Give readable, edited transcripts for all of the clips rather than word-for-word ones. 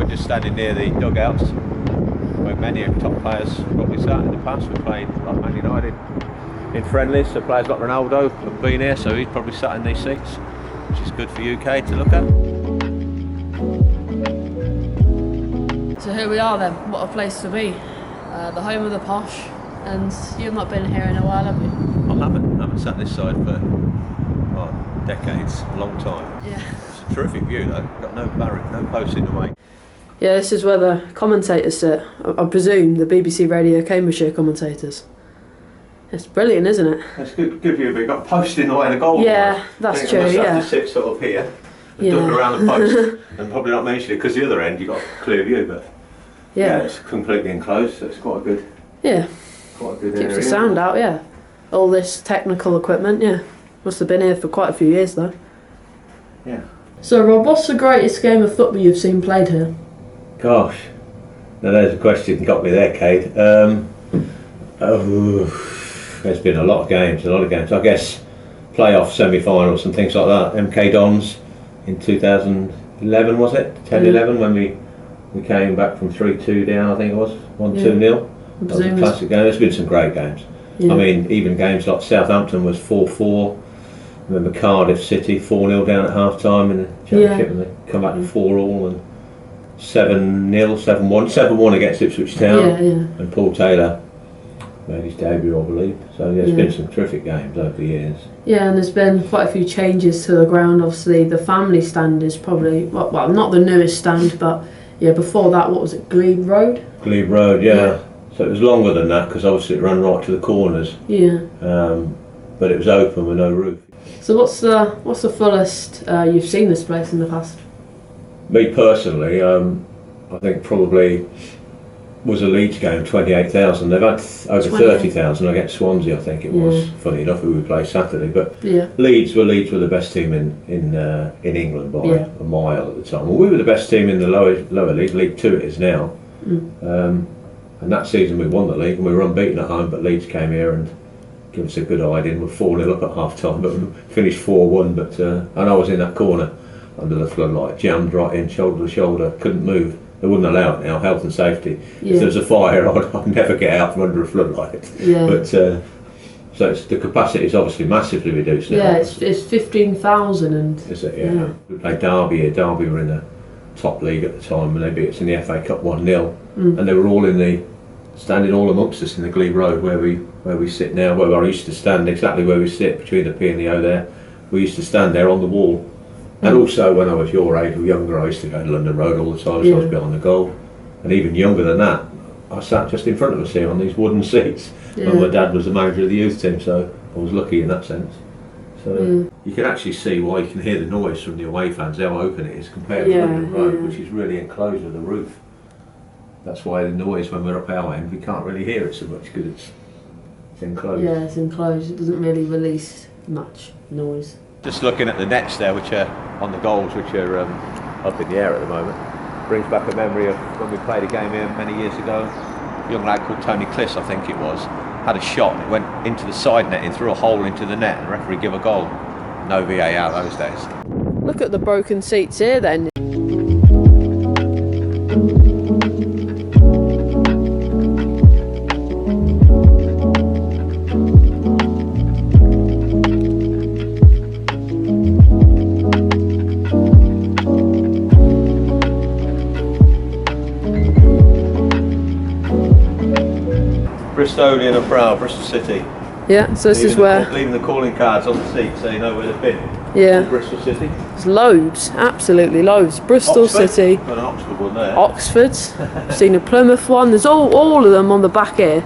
we're just standing near the dugouts where many of top players probably sat in the past. We played like Man United in friendlies, so players like Ronaldo have been here, so he's probably sat in these seats, which is good for UK to look at. So here we are then, what a place to be. The home of the posh, and you've not been here in a while, have you? I haven't sat this side for decades, a long time. Yeah. It's a terrific view though, got no barrier, no posts in the way. Yeah, this is where the commentators sit. I presume the BBC Radio Cambridgeshire commentators. It's brilliant, isn't it? It's good view, but you've got posts in the way of the goal. Yeah, that's true, You yeah. have to sit sort of here and duck around the post and probably not mention it because the other end you've got a clear view, but yeah, it's completely enclosed, so it's quite a good area. Keeps the sound out, yeah. All this technical equipment, yeah. Must have been here for quite a few years though. Yeah. So Rob, what's the greatest game of football you've seen played here? Gosh, now there's a question got me there, Kate. There's been a lot of games. I guess playoff semi-finals and things like that. MK Dons in 2011, was it? 10-11 when we came back from 3-2 down, I think it was 1-2 nil. That was a classic game. There's been some great games. Yeah. I mean, even games like Southampton was 4-4. I remember Cardiff City 4-0 down at half time in the Championship, and they come back to 4-all and 7-0, 7-1, 7-1 against Ipswich Town, and Paul Taylor made his debut, I believe. So there's been some terrific games over the years. Yeah, and there's been quite a few changes to the ground. Obviously, the family stand is probably well, not the newest stand, but yeah, before that, what was it, Glebe Road? Glebe Road, yeah. So it was longer than that because obviously it ran right to the corners. Yeah. But it was open with no roof. So what's the fullest you've seen this place in the past? Me personally, I think probably was a Leeds game, 28,000. They've had over 30,000 against Swansea, I think it was. Funny enough, who we played Saturday, but Leeds were the best team in England by a mile at the time. Well, we were the best team in the lower league, League Two it is now. And that season we won the league and we were unbeaten at home, but Leeds came here and gave us a good hiding. We're 4-0 up at half time, but we finished 4-1. But and I was in that corner under the floodlight, jammed right in, shoulder to shoulder, couldn't move. They wouldn't allow it now, health and safety. If there was a fire, I'd never get out from under a floodlight. But so the capacity is obviously massively reduced now. Yeah, it's 15,000 and... Is it? Yeah. We played Derby here. Derby were in the top league at the time, and they beat us in the FA Cup 1-0. And they were all standing all amongst us in the Glebe Road where we sit now, where I used to stand, exactly where we sit between the P and the O there. We used to stand there on the wall. And also when I was your age or younger, I used to go to London Road all the time, so I was behind the goal. And even younger than that, I sat just in front of us here on these wooden seats. When my dad was the manager of the youth team, so I was lucky in that sense. So you can actually see why you can hear the noise from the away fans, how open it is compared to London Road, which is really enclosed with a roof. That's why the noise when we're up our end, we can't really hear it so much because it's enclosed. Yeah, it's enclosed. It doesn't really release much noise. Just looking at the nets there, which are on the goals, which are up in the air at the moment, brings back a memory of when we played a game here many years ago. A young lad called Tony Cliss, I think it was, had a shot and it went into the side net and threw a hole into the net, and the referee gave a goal. No VAR those days. Look at the broken seats here then. Bristolian and proud, Bristol City. Yeah, so this is where... Leaving the calling cards on the seat so you know where they've been. Yeah. Bristol City. There's loads, absolutely loads. Bristol Oxford. City. Got an Oxford one there. Oxford's. Seen a Plymouth one. There's all of them on the back here.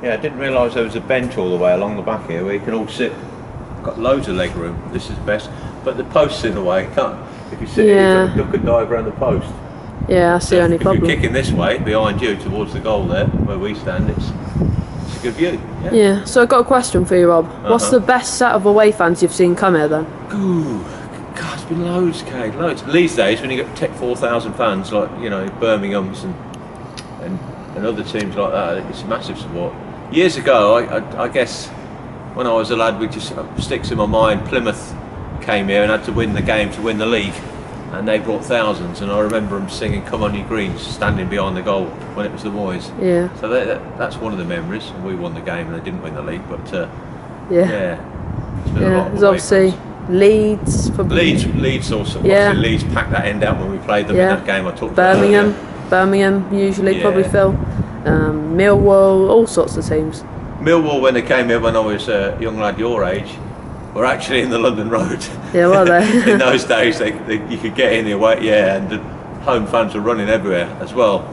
Yeah, I didn't realise there was a bench all the way along the back here where you can all sit. Got loads of leg room. This is best. But the post's in the way. Can't. If you sit here, you can duck and dive around the post. Yeah, that's the only problem. If you're kicking this way, behind you, towards the goal there, where we stand, it's a good view. Yeah, so I've got a question for you, Rob. What's the best set of away fans you've seen come here then? Ooh, God, it's been loads, Kate, loads. These days, when you get 4,000 fans, like, you know, Birmingham's and other teams like that, it's massive support. Years ago, I guess, when I was a lad, we just sticks in my mind, Plymouth came here and had to win the game to win the league, and they brought thousands. And I remember them singing "Come on, you Greens," standing behind the goal when it was the boys. Yeah. So that's one of the memories. We won the game and they didn't win the league, but Yeah. it's been a lot of There's obviously Leeds. Leeds also. Yeah. Obviously Leeds packed that end out when we played them in that game I talked about earlier. Birmingham usually probably Phil. Millwall, all sorts of teams. Millwall, when they came here when I was a young lad your age, were actually in the London Road. Yeah, were they? In those days, you could get in the away, and the home fans were running everywhere as well.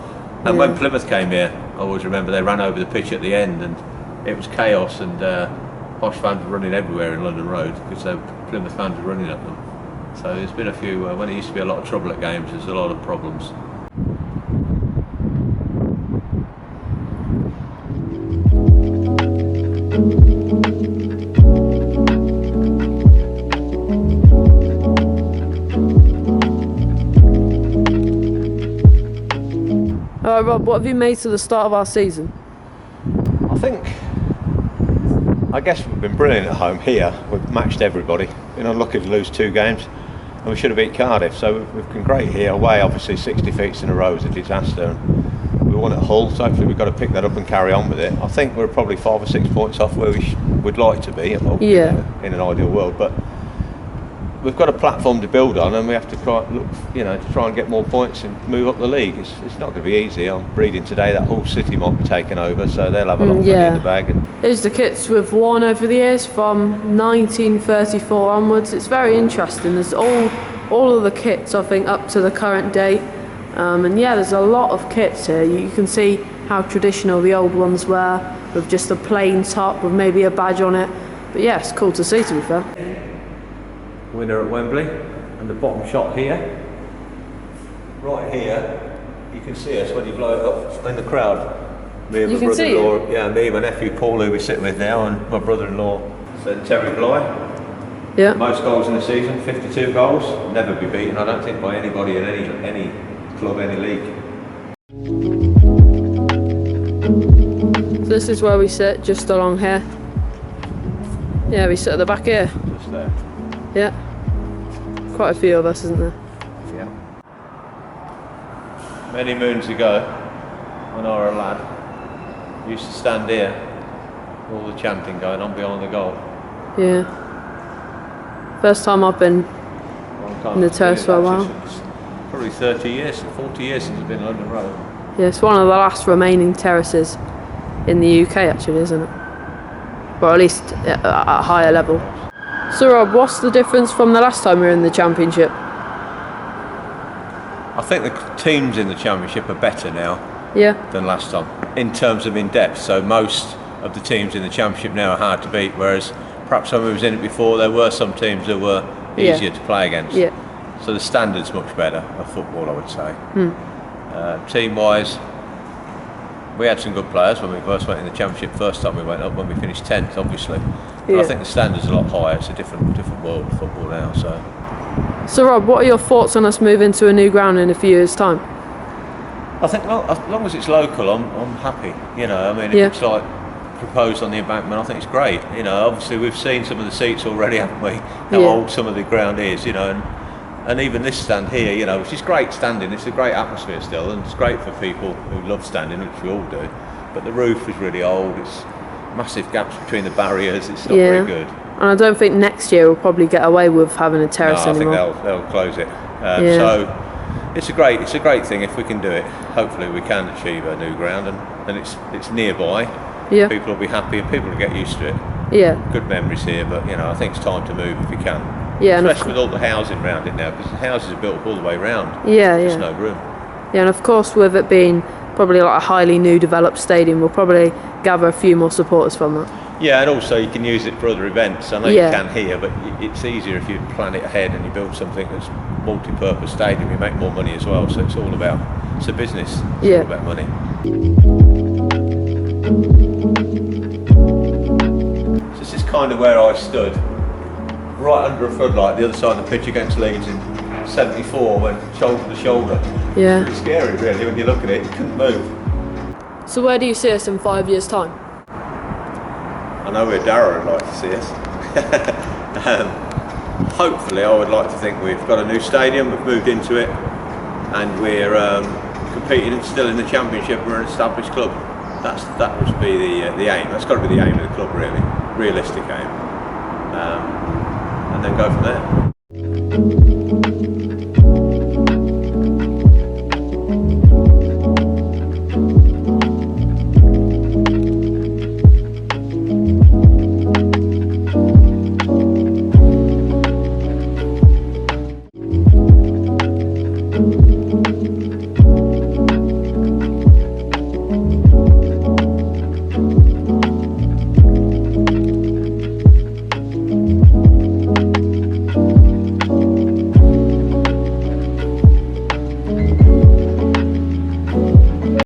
And when Plymouth came here, I always remember they ran over the pitch at the end, and it was chaos. And Posh fans were running everywhere in London Road because Plymouth fans were running at them. So there's been a few when it used to be a lot of trouble at games. There's a lot of problems. Alright, Rob, what have you made to the start of our season? I guess we've been brilliant at home here. We've matched everybody. Been unlucky to lose 2 games, and we should have beat Cardiff. So we've been great here. Away, obviously, 60 defeats in a row is a disaster. And we won at Hull, so hopefully we've got to pick that up and carry on with it. I think we're probably 5 or 6 points off where we'd like to be. In an ideal world, but we've got a platform to build on, and we have to try and get more points and move up the league. It's not going to be easy. I'm reading today that Hull City might be taken over, so they'll have a lot of money in the bag. Here's the kits we've worn over the years from 1934 onwards. It's very interesting. There's all of the kits, I think, up to the current date. And there's a lot of kits here. You can see how traditional the old ones were, with just a plain top with maybe a badge on it. But yeah, it's cool to see, to be fair. Winner at Wembley, and the bottom shot here, right here, you can see us when you blow it up in the crowd. Me and my brother-in-law, me and my nephew Paul, who we're sitting with now, and my brother-in-law, Terry Bly. Yeah. Most goals in the season, 52 goals, never be beaten, I don't think, by anybody in any club, any league. So this is where we sit, just along here. Yeah, we sit at the back here. Just there. Yeah. Quite a few of us, isn't there? Yeah. Many moons ago, when I was a lad, we used to stand here, all the chanting going on behind the goal. Yeah. First time I've been in the terrace for a while. Probably 30 years, 40 years since I've been on London Road. Yeah, it's one of the last remaining terraces in the UK, actually, isn't it? Or at least at a higher level. So Rob, what's the difference from the last time we were in the Championship? I think the teams in the Championship are better now than last time, in terms of in-depth. So most of the teams in the Championship now are hard to beat, whereas perhaps when we was in it before, there were some teams that were easier to play against. Yeah. So the standard's much better of football, I would say. Team-wise, we had some good players when we first went in the Championship. First time we went up, when we finished 10th, obviously. But I think the standard's a lot higher. It's a different world of football now. So Rob, what are your thoughts on us moving to a new ground in a few years' time? I think as long as it's local, I'm happy. If it's like proposed on the embankment, I think it's great. Obviously we've seen some of the seats already, haven't we? How old some of the ground is. And even this stand here, which is great standing. It's a great atmosphere still, and it's great for people who love standing, which we all do. But the roof is really old. It's massive gaps between the barriers. It's not very good. And I don't think next year we'll probably get away with having a terrace anymore. I think they'll close it. So it's a great thing if we can do it. Hopefully we can achieve a new ground, and it's nearby. Yeah. People will be happy, and people will get used to it. Yeah. Good memories here, but I think it's time to move if you can. Yeah. Especially with all the housing around it now, because the houses are built all the way round. There's no room. Yeah, and of course with it being probably like a highly new developed stadium, we'll probably gather a few more supporters from that. Yeah, and also you can use it for other events. I know you can here, but it's easier if you plan it ahead and you build something that's multi-purpose stadium. You make more money as well, so it's a business. It's all about money. So this is kind of where I stood, right under a floodlight, the other side of the pitch against Leeds in '74, went shoulder to shoulder. Yeah. It's pretty scary, really, when you look at it. You couldn't move. So where do you see us in 5 years' time? I know where Darragh would like to see us. hopefully, I would like to think we've got a new stadium, we've moved into it, and we're competing still in the Championship. We're an established club. That would be the aim. That's got to be the aim of the club, really, realistic aim, and then go from there.